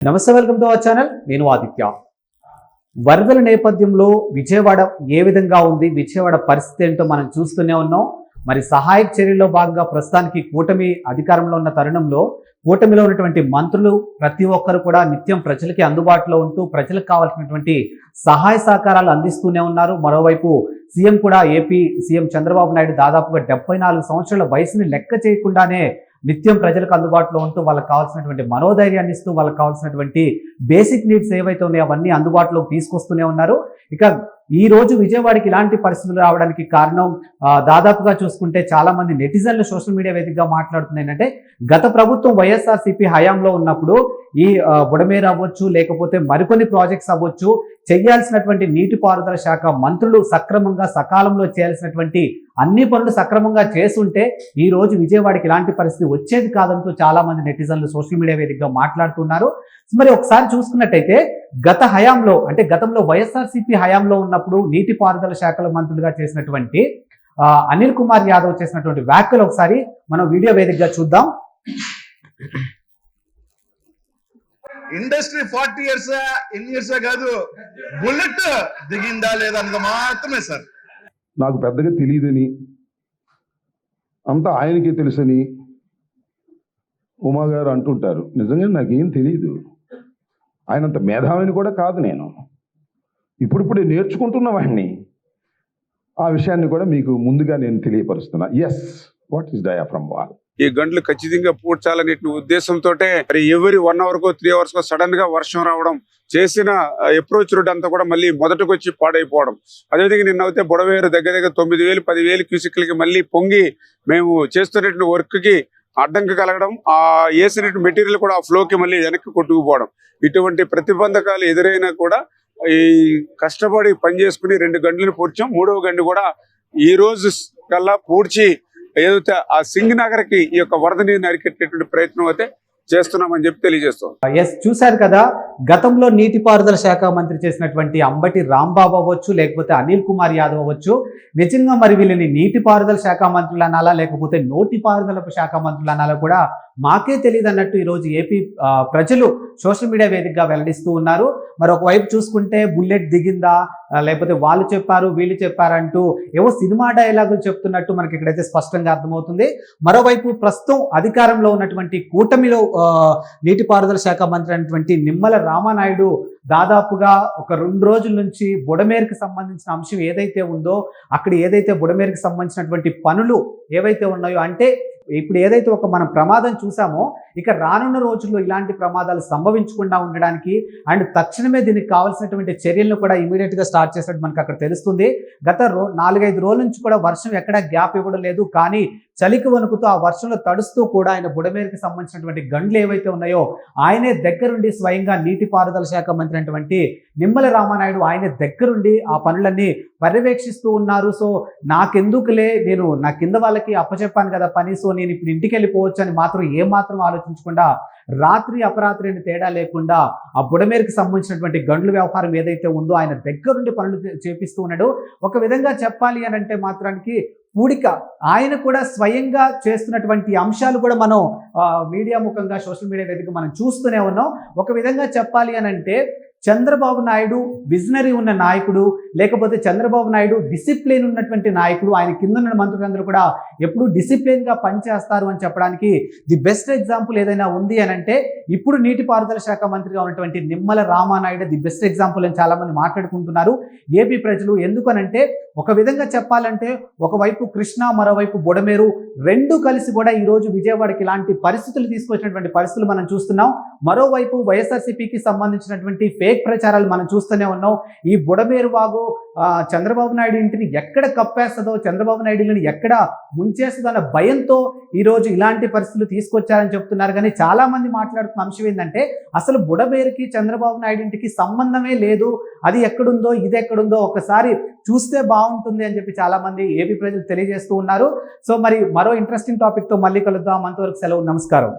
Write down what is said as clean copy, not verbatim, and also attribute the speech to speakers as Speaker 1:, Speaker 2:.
Speaker 1: నమస్తే, welcome to our channel. నేను ఆదిత్య. వరదల నేపథ్యంలో విజయవాడ ఏ విధంగా ఉంది, విజయవాడ పరిస్థితి ఏంటో మనం చూస్తూనే ఉన్నాం. మరి సహాయక చర్యల్లో భాగంగా ప్రస్తుతానికి కూటమి అధికారంలో ఉన్న తరుణంలో కూటమిలో ఉన్నటువంటి మంత్రులు ప్రతి ఒక్కరు కూడా నిత్యం ప్రజలకి అందుబాటులో ఉంటూ ప్రజలకు కావాల్సినటువంటి సహాయ సహకారాలు అందిస్తూనే ఉన్నారు. మరోవైపు సీఎం కూడా ఏపీ సీఎం చంద్రబాబు నాయుడు దాదాపుగా 74 సంవత్సరాల వయసుని లెక్క చేయకుండానే నిత్యం ప్రజలకు అందుబాటులో ఉంటూ వాళ్ళకి కావాల్సినటువంటి మనోధైర్యాన్ని ఇస్తూ వాళ్ళకి కావాల్సినటువంటి బేసిక్ నీడ్స్ ఏవైతే ఉన్నాయో అవన్నీ అందుబాటులోకి తీసుకొస్తూనే ఉన్నారు. ఇక ఈ రోజు విజయవాడకి ఇలాంటి పరిస్థితులు రావడానికి కారణం దాదాపుగా చూసుకుంటే చాలా మంది నెటిజన్లు సోషల్ మీడియా వేదికగా మాట్లాడుతుంది ఏంటంటే, గత ప్రభుత్వం వైఎస్ఆర్సీపీ హయాంలో ఉన్నప్పుడు ఈ బుడమేరు అవ్వచ్చు, లేకపోతే మరికొన్ని ప్రాజెక్ట్స్ అవ్వచ్చు, చేయాల్సినటువంటి నీటిపారుదల శాఖ మంత్రులు సక్రమంగా సకాలంలో చేయాల్సినటువంటి అన్ని పనులు సక్రమంగా చేస్తుంటే ఈ రోజు విజయవాడకి ఇలాంటి పరిస్థితి వచ్చేది కాదంటూ చాలా మంది నెటిజన్లు సోషల్ మీడియా వేదికగా మాట్లాడుతున్నారు. మరి ఒకసారి చూసుకున్నట్టయితే గత హయాంలో అంటే గతంలో వైఎస్ఆర్సీపీ హయాంలో ఉన్నప్పుడు నీటిపారుదల శాఖల మంత్రులుగా చేసినటువంటి అనిల్ కుమార్ యాదవ్ చేసినటువంటి వ్యాఖ్యలు ఒకసారి మనం వీడియో వేదికగా చూద్దాం.
Speaker 2: ఇండస్ట్రీ 40 years ఎన్ని ఇయర్స్ కాదు, బుల్లెట్ దిగిందా లేదా అన్నది మాత్రమే సార్.
Speaker 3: నాకు పెద్దగా తెలియదని, అంతా ఆయనకి తెలుసని ఉమా గారు అంటుంటారు. నిజంగా నాకేం తెలియదు. ఆయనంత మేధావిని కూడా కాదు నేను. ఇప్పుడిప్పుడే నేర్చుకుంటున్న వాడిని. ఆ విషయాన్ని కూడా మీకు ముందుగా నేను తెలియపరుస్తున్నా. Yes, what is diaphragm wall.
Speaker 4: ఈ గంటలు ఖచ్చితంగా పూడ్చాలనే ఉద్దేశంతో మరి ఎవరి 1 hour కో 3 hours కో సడన్ గా వర్షం రావడం, చేసిన అప్రోచ్ రూట్ అంతా కూడా మళ్ళీ మొదటికి వచ్చి పాడైపోవడం. అదేవిధంగా నిన్న అయితే బుడవేరు దగ్గర 9,000 10,000 క్యూసిక్లకి మళ్ళీ పొంగి మేము చేస్తున్నటువంటి వర్క్ కి అడ్డంకి కలగడం, ఆ వేసినటువంటి మెటీరియల్ కూడా ఆ ఫ్లోకి మళ్ళీ వెనక్కి కొట్టుకుపోవడం. ఇటువంటి ప్రతిబంధకాలు ఎదురైనా కూడా ఈ కష్టపడి పని చేసుకుని 2 గంటలను పూడ్చాం. 3వ గంట కూడా ఈ రోజు కల్లా పూడ్చి ఏదైతే ఆ సింగ్ నగర్ కి ఈ యొక్క వరద నీరుని అరికెట్టేటువంటి ప్రయత్నం అయితే చేస్తున్నామని చెప్పి తెలియజేస్తాం.
Speaker 1: ఎస్, చూశారు కదా, గతంలో నీటిపారుదల శాఖ మంత్రి చేసినటువంటి అంబటి రాంబాబు అవ్వచ్చు, లేకపోతే అనిల్ కుమార్ యాదవ్ అవ్వచ్చు, నిజంగా మరి వీళ్ళని నీటిపారుదల శాఖ మంత్రులు అనాలా లేకపోతే నోటిపారుదల శాఖ మంత్రులు అనాలా కూడా మాకే తెలియదు అన్నట్టు ఈరోజు ఏపీ ప్రజలు సోషల్ మీడియా వేదికగా వెల్లడిస్తూ ఉన్నారు. మరి ఒకవైపు చూసుకుంటే బుల్లెట్ దిగిందా, లేకపోతే వాళ్ళు చెప్పారు వీళ్ళు చెప్పారంటూ ఏవో సినిమా డైలాగులు చెప్తున్నట్టు మనకి ఇక్కడైతే స్పష్టంగా అర్థమవుతుంది. మరోవైపు ప్రస్తుతం అధికారంలో ఉన్నటువంటి కూటమిలో నీటిపారుదల శాఖ మంత్రి అయినటువంటి నిమ్మల రామానాయుడు దాదాపుగా ఒక 2 రోజుల నుంచి బుడమేరుకి సంబంధించిన అంశం ఏదైతే ఉందో అక్కడ ఏదైతే బుడమేరుకి సంబంధించినటువంటి పనులు ఏవైతే ఉన్నాయో, అంటే ఇప్పుడు ఏదైతే ఒక మనం ప్రమాదం చూసామో ఇక రానున్న రోజుల్లో ఇలాంటి ప్రమాదాలు సంభవించకుండా ఉండడానికి అండ్ తక్షణమే దీనికి కావాల్సినటువంటి చర్యలను కూడా ఇమీడియట్ గా స్టార్ట్ చేసినట్టు మనకు అక్కడ తెలుస్తుంది. గత 4-5 రోజుల నుంచి కూడా వర్షం ఎక్కడ గ్యాప్ ఇవ్వడం లేదు. కానీ చలికి వణుకుతూ ఆ వర్షంలో తడుస్తూ కూడా ఆయన బుడమేరుకి సంబంధించినటువంటి గండ్లు ఏవైతే ఉన్నాయో ఆయనే దగ్గరుండి స్వయంగా నీటిపారుదల శాఖ మంత్రి అయినటువంటి నిమ్మల రామానాయుడు ఆయన దగ్గరుండి ఆ పనులన్నీ పర్యవేక్షిస్తూ ఉన్నారు. సో నాకెందుకులే, నేను నా కింద వాళ్ళకి అప్పచెప్పాను కదా పని, సో నేను ఇప్పుడు ఇంటికి వెళ్ళిపోవచ్చు అని మాత్రం ఏమాత్రం ఆలోచించకుండా రాత్రి అపరాత్రి అని తేడా లేకుండా ఆ బుడమేరుకి సంబంధించినటువంటి గండ్ల వ్యవహారం ఏదైతే ఉందో ఆయన దగ్గరుండి పనులు చేపిస్తూ ఉన్నాడు. ఒక విధంగా చెప్పాలి అని అంటే మాత్రానికి పూడిక ఆయన కూడా స్వయంగా చేస్తున్నటువంటి అంశాలు కూడా మనం మీడియా ముఖంగా సోషల్ మీడియా వేదిక మనం చూస్తూనే ఉన్నాం. ఒక విధంగా చెప్పాలి అని అంటే చంద్రబాబు నాయుడు విజనరీ ఉన్న నాయకుడు, లేకపోతే చంద్రబాబు నాయుడు డిసిప్లిన్ ఉన్నటువంటి నాయకుడు. ఆయన కింద ఉన్న మంత్రులందరూ కూడా ఎప్పుడు డిసిప్లిన్గా పనిచేస్తారు అని చెప్పడానికి ది బెస్ట్ ఎగ్జాంపుల్ ఏదైనా ఉంది అని అంటే ఇప్పుడు నీటిపారుదల శాఖ మంత్రిగా ఉన్నటువంటి Nimmala Ramanaidu the best example అని చాలామంది మాట్లాడుకుంటున్నారు ఏపీ ప్రజలు. ఎందుకనంటే ఒక విధంగా చెప్పాలంటే ఒకవైపు కృష్ణా, మరోవైపు బుడమేరు రెండు కలిసి కూడా ఈరోజు విజయవాడకి ఇలాంటి పరిస్థితులు తీసుకొచ్చినటువంటి పరిస్థితులు మనం చూస్తున్నాం. మరోవైపు వైఎస్ఆర్సీపీకి సంబంధించినటువంటి ఫేక్ ప్రచారాలు మనం చూస్తూనే ఉన్నాం. ఈ బుడమేరు వాగు చంద్రబాబు నాయుడు ఇంటిని ఎక్కడ కప్పేస్తుందో, చంద్రబాబు నాయుడుని ఎక్కడ ముంచేస్తుందో అన్న భయంతో ఈరోజు ఇలాంటి పరిస్థితులు తీసుకొచ్చారని చెప్తున్నారు. కానీ చాలా మంది మాట్లాడుతున్న అంశం ఏంటంటే అసలు బుడమేరుకి చంద్రబాబు నాయుడు ఇంటికి సంబంధమే లేదు, అది ఎక్కడుందో ఇది ఎక్కడుందో ఒకసారి చూస్తే బాగుంటుంది అని చెప్పి చాలా మంది ఏపీ ప్రజలు తెలియజేస్తూ ఉన్నారు. సో మరి మరో ఇంట్రెస్టింగ్ టాపిక్ తో మళ్ళీ కలుద్దాం. అంతవరకు సెలవు, నమస్కారం.